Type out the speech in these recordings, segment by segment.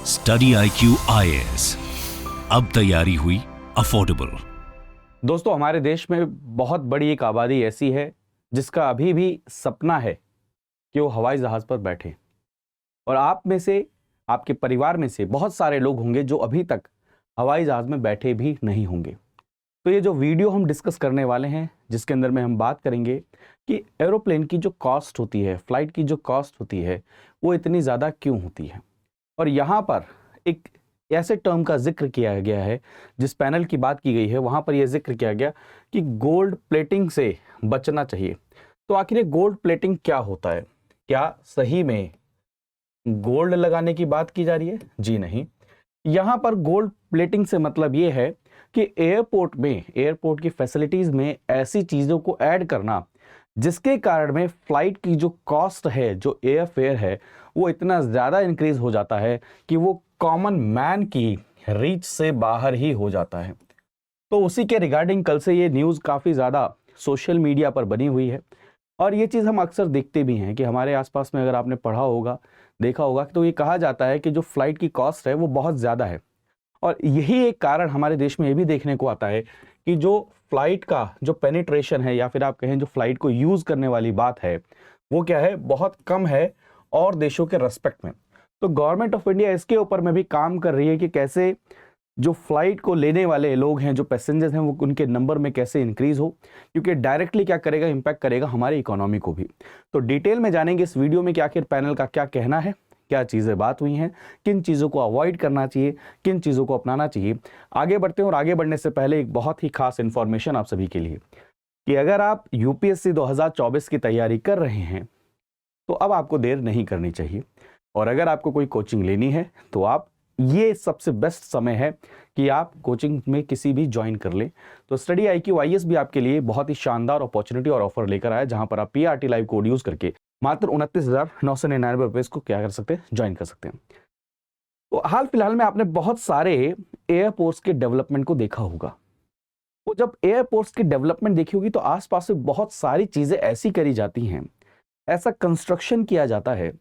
Study IQ IAS, अब तैयारी हुई अफोर्डेबल। दोस्तों, हमारे देश में बहुत बड़ी एक आबादी ऐसी है जिसका अभी भी सपना है कि वो हवाई जहाज पर बैठे। और आप में से, आपके परिवार में से बहुत सारे लोग होंगे जो अभी तक हवाई जहाज में बैठे भी नहीं होंगे। तो ये जो वीडियो हम डिस्कस करने वाले हैं, जिसके अंदर में हम बात करेंगे कि एरोप्लेन की जो कॉस्ट होती है, फ्लाइट की जो कॉस्ट होती है, वो इतनी ज़्यादा क्यों होती है। और यहाँ पर एक ऐसे टर्म का जिक्र किया गया है, जिस पैनल की बात की गई है वहाँ पर यह जिक्र किया गया कि गोल्ड प्लेटिंग से बचना चाहिए। तो आखिर ये गोल्ड प्लेटिंग क्या होता है? क्या सही में गोल्ड लगाने की बात की जा रही है? जी नहीं। यहाँ पर गोल्ड प्लेटिंग से मतलब ये है कि एयरपोर्ट में, एयरपोर्ट की फैसिलिटीज़ में ऐसी चीज़ों को ऐड करना जिसके कारण में फ्लाइट की जो कॉस्ट है, जो एयर फेयर है, वो इतना ज़्यादा इंक्रीज हो जाता है कि वो कॉमन मैन की रीच से बाहर ही हो जाता है। तो उसी के रिगार्डिंग कल से ये न्यूज़ काफ़ी ज़्यादा सोशल मीडिया पर बनी हुई है। और ये चीज़ हम अक्सर देखते भी हैं कि हमारे आसपास में अगर आपने पढ़ा होगा, देखा होगा, तो ये कहा जाता है कि जो फ्लाइट की कॉस्ट है वो बहुत ज़्यादा है। और यही एक कारण हमारे देश में ये भी देखने को आता है कि जो फ्लाइट का जो पेनिट्रेशन है, या फिर आप कहें जो फ्लाइट को यूज़ करने वाली बात है, वो क्या है, बहुत कम है और देशों के रेस्पेक्ट में। तो गवर्नमेंट ऑफ इंडिया इसके ऊपर में भी काम कर रही है कि कैसे जो फ्लाइट को लेने वाले लोग हैं, जो पैसेंजर्स हैं, वो उनके नंबर में कैसे इंक्रीज हो, क्योंकि डायरेक्टली क्या करेगा, इम्पैक्ट करेगा हमारी इकोनॉमी को भी। तो डिटेल में जानेंगे इस वीडियो में कि आखिर पैनल का क्या कहना है, क्या चीज़ें बात हुई हैं, किन चीज़ों को अवॉइड करना चाहिए, किन चीज़ों को अपनाना चाहिए। आगे बढ़ते हैं, और आगे बढ़ने से पहले एक बहुत ही खास इन्फॉर्मेशन आप सभी के लिए कि अगर आप यूपीएससी 2024 की तैयारी कर रहे हैं तो अब आपको देर नहीं करनी चाहिए। और अगर आपको कोई कोचिंग लेनी है तो आप, ये सबसे बेस्ट समय है कि आप कोचिंग में किसी भी ज्वाइन कर लें। तो स्टडी IQ IAS भी आपके लिए बहुत ही शानदार अपॉर्चुनिटी और ऑफर लेकर आया, जहां पर आप PRT लाइव कोड यूज करके मात्र 29,999 रुपये इसको क्या कर सकते हैं, ज्वाइन कर सकते हैं। तो हाल फिलहाल में आपने बहुत सारे एयरपोर्ट्स के डेवलपमेंट को देखा होगा। तो जब एयरपोर्ट्स की डेवलपमेंट देखी होगी तो आसपास से बहुत सारी चीजें ऐसी करी जाती हैं, ऐसा कंस्ट्रक्शन किया जाता है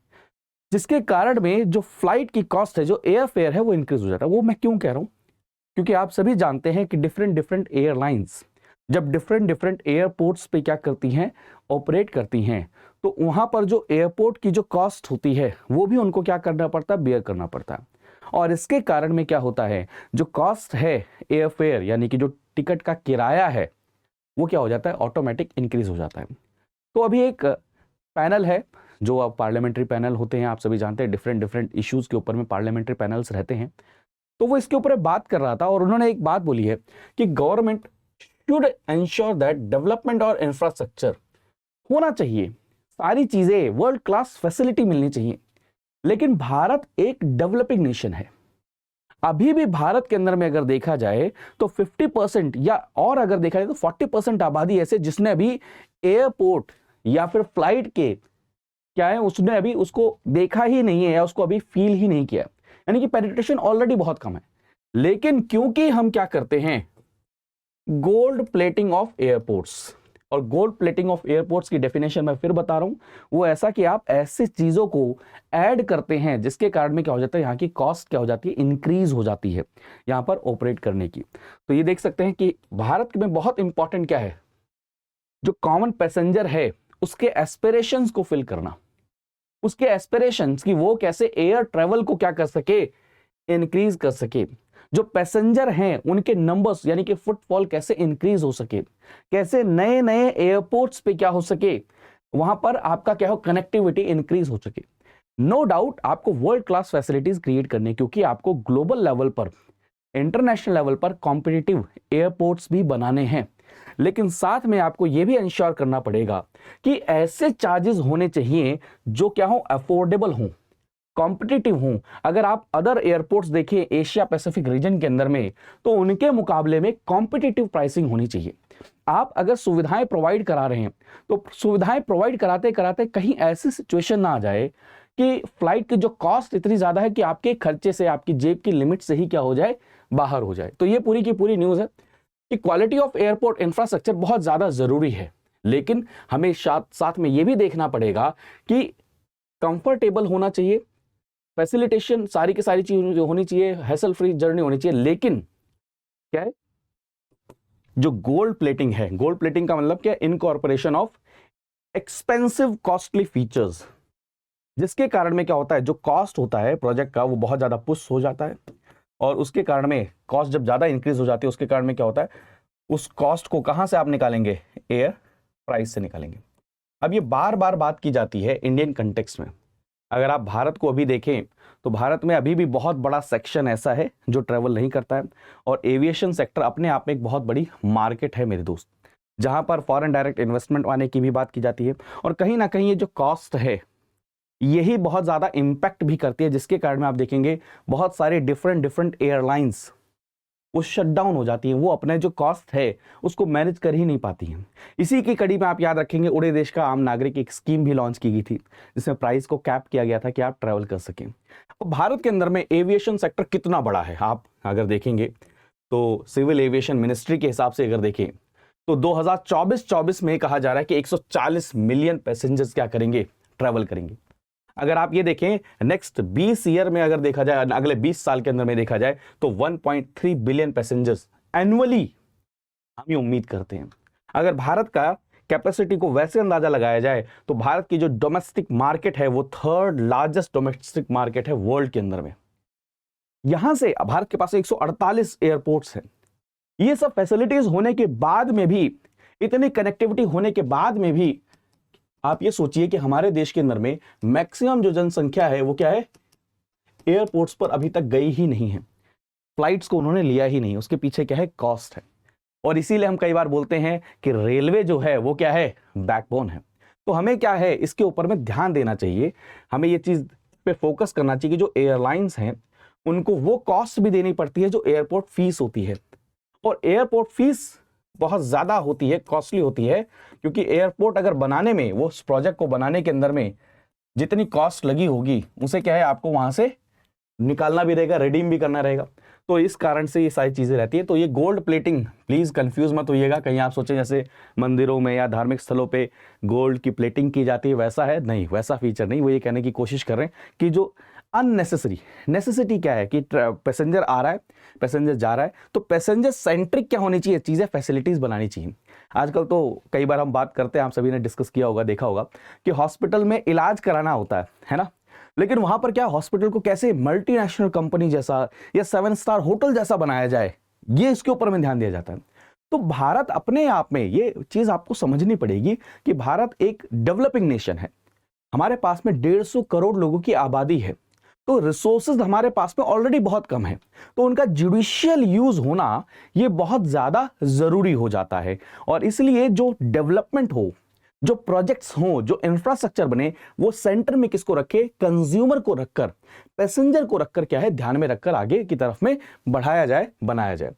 जिसके कारण में जो फ्लाइट की कॉस्ट है, जो एयर फेयर है, वो इंक्रीज हो जाता है। वो मैं क्यों कह रहा हूं? क्योंकि आप सभी जानते हैं कि डिफरेंट एयरलाइंस जब डिफरेंट एयरपोर्ट्स पे क्या करती हैं, ऑपरेट करती हैं, तो वहां पर जो एयरपोर्ट की जो कॉस्ट होती है वो भी उनको क्या करना पड़ता है, बेयर करना पड़ता है। और इसके कारण में क्या होता है, जो कॉस्ट है एयर फेयर, यानी कि जो टिकट का किराया है, वो क्या हो जाता है, ऑटोमेटिक इंक्रीज हो जाता है। तो अभी एक पैनल है, जो अब पार्लियामेंट्री पैनल होते हैं, आप सभी जानते हैं डिफरेंट इश्यूज के ऊपर में पार्लियामेंट्री पैनल्स रहते हैं। तो वो इसके ऊपर बात कर रहा था और उन्होंने एक बात बोली है कि government should ensure that development और इंफ्रास्ट्रक्चर होना चाहिए, सारी चीजें वर्ल्ड क्लास फैसिलिटी मिलनी चाहिए। लेकिन भारत एक डेवलपिंग नेशन है। अभी भी भारत के अंदर में अगर देखा जाए तो 50% या और अगर देखा जाए तो 40% आबादी ऐसे जिसने अभी एयरपोर्ट या फिर फ्लाइट के क्या है, उसने अभी उसको देखा ही नहीं है या उसको अभी फील ही नहीं किया। यानी कि पेनिट्रेशन ऑलरेडी बहुत कम है। लेकिन क्योंकि हम क्या करते हैं, गोल्ड प्लेटिंग ऑफ एयरपोर्ट्स। और गोल्ड प्लेटिंग ऑफ एयरपोर्ट्स की डेफिनेशन मैं फिर बता रहा हूं, वो ऐसा कि आप ऐसी चीजों को ऐड करते हैं जिसके कारण में क्या हो जाता है, यहाँ की कॉस्ट क्या हो जाती है, इंक्रीज हो जाती है यहाँ पर ऑपरेट करने की। तो ये देख सकते हैं कि भारत में बहुत इंपॉर्टेंट क्या है, जो कॉमन पैसेंजर है उसके एस्पिरेशंस को फिल करना, उसके एस्पिरेशंस की वो कैसे एयर ट्रेवल को क्या कर सके, इंक्रीज कर सके। जो पैसेंजर हैं उनके नंबर्स यानी कि फुटफॉल कैसे इंक्रीज हो सके, कैसे नए नए एयरपोर्ट्स पे क्या हो सके, वहां पर आपका क्या हो, कनेक्टिविटी इंक्रीज हो सके। नो डाउट आपको वर्ल्ड क्लास फैसिलिटीज क्रिएट करने, क्योंकि आपको ग्लोबल लेवल पर, इंटरनेशनल लेवल पर कॉम्पिटिटिव एयरपोर्ट्स भी बनाने हैं। लेकिन साथ में आपको यह भी इंश्योर करना पड़ेगा कि ऐसे चार्जेस होने चाहिए जो क्या हो, अफोर्डेबल हों, कॉम्पिटिटिव हों। अगर आप अदर एयरपोर्ट्स देखें एशिया पैसिफिक रीजन के अंदर में, तो उनके मुकाबले में कॉम्पिटिटिव प्राइसिंग होनी चाहिए। आप अगर सुविधाएं प्रोवाइड करा रहे हैं तो सुविधाएं प्रोवाइड कराते कराते कहीं ऐसी सिचुएशन ना आ जाए कि फ्लाइट की जो कॉस्ट इतनी ज्यादा है कि आपके खर्चे से, आपकी जेब की लिमिट से ही क्या हो जाए, बाहर हो जाए। तो ये पूरी की पूरी न्यूज है कि क्वालिटी ऑफ एयरपोर्ट इंफ्रास्ट्रक्चर बहुत ज्यादा जरूरी है, लेकिन हमें साथ में यह भी देखना पड़ेगा कि कंफर्टेबल होना चाहिए, फैसिलिटेशन सारी की सारी चीज होनी चाहिए, हैसल फ्री जर्नी होनी चाहिए, लेकिन क्या है, जो गोल्ड प्लेटिंग है, गोल्ड प्लेटिंग का मतलब क्या है, incorporation of expensive costly features, जिसके कारण में क्या होता है, जो कॉस्ट होता है प्रोजेक्ट का वो बहुत ज्यादा पुश हो जाता है, और उसके कारण में कॉस्ट जब ज्यादा इंक्रीज हो जाती है, उसके कारण में क्या होता है, उस कॉस्ट को कहां से आप निकालेंगे, एयर प्राइस से निकालेंगे। अब ये बार बार बात की जाती है इंडियन कंटेक्स्ट में। अगर आप भारत को अभी देखें तो भारत में अभी भी बहुत बड़ा सेक्शन ऐसा है जो ट्रैवल नहीं करता है, और एविएशन सेक्टर अपने आप में एक बहुत बड़ी मार्केट है मेरे दोस्त, जहां पर फॉरेन डायरेक्ट इन्वेस्टमेंट आने की भी बात की जाती है, और कहीं ना कहीं ये जो कॉस्ट है यही बहुत ज़्यादा इम्पैक्ट भी करती है, जिसके कारण में आप देखेंगे बहुत सारे डिफरेंट एयरलाइंस वो शट डाउन हो जाती हैं, वो अपने जो कॉस्ट है उसको मैनेज कर ही नहीं पाती हैं। इसी की कड़ी में आप याद रखेंगे उड़े देश का आम नागरिक एक स्कीम भी लॉन्च की गई थी, जिसमें प्राइस को कैप किया गया था कि आप ट्रैवल कर सकें। और भारत के अंदर में एविएशन सेक्टर कितना बड़ा है, आप अगर देखेंगे तो सिविल एविएशन मिनिस्ट्री के हिसाब से अगर देखें तो 2024 में कहा जा रहा है कि 140 मिलियन पैसेंजर्स क्या करेंगे, ट्रैवल करेंगे। अगर आप ये देखें नेक्स्ट 20 ईयर में अगर देखा जाए, अगले 20 साल के अंदर में देखा जाए तो 1.3 बिलियन पैसेंजर्स एनुअली हम ये उम्मीद करते हैं। अगर भारत का कैपेसिटी को वैसे अंदाजा लगाया जाए तो भारत की जो डोमेस्टिक मार्केट है वो 3rd लार्जेस्ट डोमेस्टिक मार्केट है वर्ल्ड के अंदर में। यहां से भारत के पास 148 एयरपोर्ट्स हैं। ये सब फैसिलिटीज होने के बाद में भी, इतनी कनेक्टिविटी होने के बाद में भी, आप ये सोचिए कि हमारे देश के अंदर में मैक्सिमम जो जनसंख्या है वो क्या है, एयरपोर्ट्स पर अभी तक गई ही नहीं है, फ्लाइट्स को उन्होंने लिया ही नहीं। उसके पीछे क्या है, कॉस्ट है। और इसीलिए हम कई बार बोलते हैं कि रेलवे जो है वो क्या है, बैकबोन है। तो हमें क्या है, इसके ऊपर में ध्यान देना चाहिए, हमें ये चीज पे फोकस करना चाहिए कि जो एयरलाइंस हैं उनको वो कॉस्ट भी देनी पड़ती है जो एयरपोर्ट फीस होती है, और एयरपोर्ट फीस बहुत ज्यादा होती है, कॉस्टली होती है, क्योंकि एयरपोर्ट अगर बनाने में, वो उस प्रोजेक्ट को बनाने के अंदर में जितनी कॉस्ट लगी होगी उसे क्या है, आपको वहां से निकालना भी रहेगा, रिडीम भी करना रहेगा। तो इस कारण से ये सारी चीजें रहती है। तो ये गोल्ड प्लेटिंग प्लीज कंफ्यूज मत होइएगा, कहीं आप सोचें जैसे मंदिरों में या धार्मिक स्थलों पे गोल्ड की प्लेटिंग की जाती है वैसा है, नहीं, वैसा फीचर नहीं। वो ये कहने की कोशिश कर रहे हैं कि जो अननेसेसरी, नेसेसिटी क्या है कि पैसेंजर आ रहा है, पैसेंजर जा रहा है, तो पैसेंजर सेंट्रिक क्या होनी चाहिए, चीजें फैसिलिटीज बनानी चाहिए। आजकल तो कई बार हम बात करते हैं, आप सभी ने डिस्कस किया होगा, देखा होगा कि हॉस्पिटल में इलाज कराना होता है ना, लेकिन वहां पर क्या, हॉस्पिटल को कैसे मल्टीनेशनल कंपनी जैसा या 7 स्टार होटल जैसा बनाया जाए, ये इसके ऊपर में ध्यान दिया जाता है। तो भारत अपने आप में, ये चीज आपको समझनी पड़ेगी कि भारत एक डेवलपिंग नेशन है, हमारे पास में 150 करोड़ लोगों की आबादी है, तो रिसोर्सेज हमारे पास में ऑलरेडी बहुत कम है, तो उनका जुडिशियल यूज होना ये बहुत ज्यादा जरूरी हो जाता है। और इसलिए जो डेवलपमेंट हो, जो प्रोजेक्ट्स हों, जो इंफ्रास्ट्रक्चर बने, वो सेंटर में किसको रखे, कंज्यूमर को रखकर, पैसेंजर को रखकर, क्या है, ध्यान में रखकर आगे की तरफ में बढ़ाया जाए, बनाया जाए।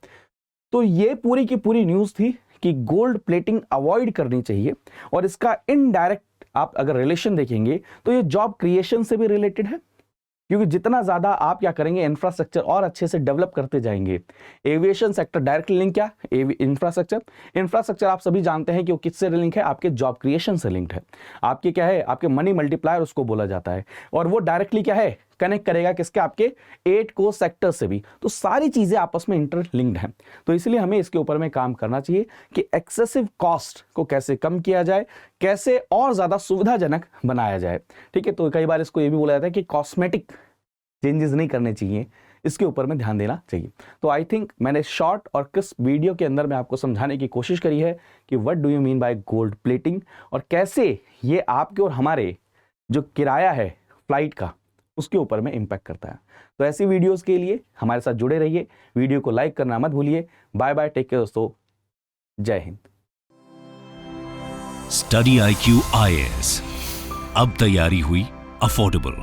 तो ये पूरी की पूरी न्यूज थी कि गोल्ड प्लेटिंग अवॉइड करनी चाहिए, और इसका इनडायरेक्ट आप अगर रिलेशन देखेंगे तो ये जॉब क्रिएशन से भी रिलेटेड है, क्योंकि जितना ज्यादा आप क्या करेंगे, इंफ्रास्ट्रक्चर और अच्छे से डेवलप करते जाएंगे। एविएशन सेक्टर डायरेक्टली लिंक क्या, इंफ्रास्ट्रक्चर आप सभी जानते हैं कि वो किससे लिंक है, आपके जॉब क्रिएशन से लिंक्ड है, आपके क्या है, आपके मनी मल्टीप्लायर उसको बोला जाता है, और वो डायरेक्टली क्या है, कनेक्ट करेगा किसके, आपके 8 कोर सेक्टर से भी। तो सारी चीजें आपस में इंटरलिंक्ड हैं। तो इसलिए हमें इसके ऊपर में काम करना चाहिए कि एक्सेसिव कॉस्ट को कैसे कम किया जाए, कैसे और ज्यादा सुविधाजनक बनाया जाए। ठीक है, तो कई बार इसको ये भी बोला जाता है कि कॉस्मेटिक चेंजेस नहीं करने चाहिए, इसके ऊपर में ध्यान देना चाहिए। तो आई थिंक मैंने शॉर्ट और क्रिस्प वीडियो के अंदर में आपको समझाने की कोशिश करी है कि what do you mean by gold plating, और कैसे ये आपके और हमारे जो किराया है फ्लाइट का उसके ऊपर में इंपैक्ट करता है। तो ऐसी वीडियोस के लिए हमारे साथ जुड़े रहिए, वीडियो को लाइक करना मत भूलिए। बाय बाय, टेक केयर दोस्तों, जय हिंद। स्टडी IQ IAS, अब तैयारी हुई अफोर्डेबल।